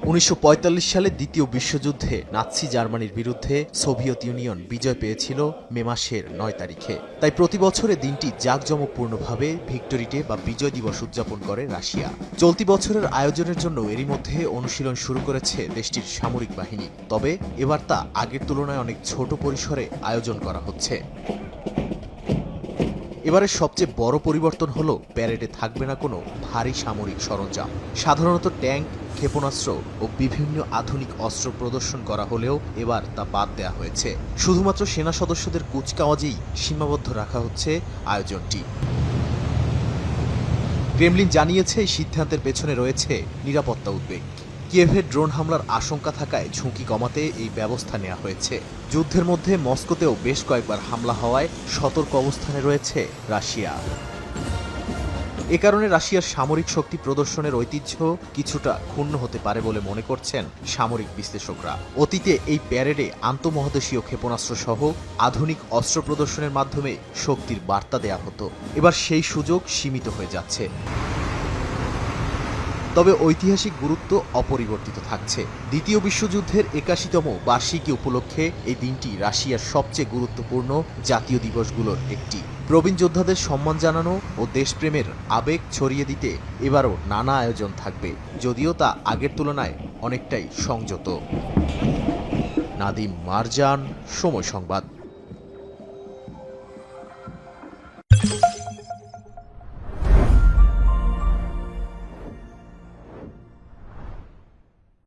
1945 সালে দ্বিতীয় বিশ্বযুদ্ধে নাৎসি জার্মানির বিরুদ্ধে সোভিয়েত ইউনিয়ন বিজয় পেয়েছিল মে মাসের ৯ তারিখে। তাই প্রতি বছরে দিনটি জাঁকজমকপূর্ণভাবে ভিক্টোরি ডে বা বিজয় দিবস উদযাপন করে রাশিয়া। চলতি বছরের আয়োজনের জন্য এরই মধ্যে অনুশীলন শুরু করেছে দেশটির সামরিক বাহিনী। তবে এবার তা আগের তুলনায় অনেক ছোট পরিসরে আয়োজন করা হচ্ছে। এবারের সবচেয়ে বড় পরিবর্তন হলো প্যারেডে থাকবে না কোনো ভারী সামরিক সরঞ্জাম। সাধারণত ট্যাঙ্ক, ক্ষেপণাস্ত্র ও বিভিন্ন আধুনিক অস্ত্র প্রদর্শন করা হলেও এবার তা বাদ দেওয়া হয়েছে। শুধুমাত্র সেনা সদস্যদের কুচকাওয়াজেই সীমাবদ্ধ রাখা হচ্ছে আয়োজনটি। ক্রেমলিন জানিয়েছে এই সিদ্ধান্তের পেছনে রয়েছে নিরাপত্তা উদ্বেগ। কিয়েভে ড্রোন হামলার আশঙ্কা থাকায় ঝুঁকি কমাতে এই ব্যবস্থা নেওয়া হয়েছে। যুদ্ধের মধ্যে মস্কোতেও বেশ কয়েকবার হামলা হওয়ায় সতর্ক অবস্থানে রয়েছে রাশিয়া। এ কারণে রাশিয়ার সামরিক শক্তি প্রদর্শনের ঐতিহ্য কিছুটা ক্ষুণ্ণ হতে পারে বলে মনে করছেন সামরিক বিশ্লেষকরা। অতীতে এই প্যারেডে আন্তঃমহাদেশীয় ক্ষেপণাস্ত্র সহ আধুনিক অস্ত্র প্রদর্শনের মাধ্যমে শক্তির বার্তা দেয়া হতো। এবার সেই সুযোগ সীমিত হয়ে যাচ্ছে। তবে ঐতিহাসিক গুরুত্ব অপরিবর্তিত থাকছে। দ্বিতীয় বিশ্বযুদ্ধের ৮১তম বার্ষিকী উপলক্ষে এই দিনটি রাশিয়ার সবচেয়ে গুরুত্বপূর্ণ জাতীয় দিবসগুলোর একটি। প্রবীণ যোদ্ধাদের সম্মান জানানো ও দেশপ্রেমের আবেগ ছড়িয়ে দিতে এবারও নানা আয়োজন থাকবে, যদিও তা আগের তুলনায় অনেকটাই সংযত। নাদিম মারজান, সময় সংবাদ।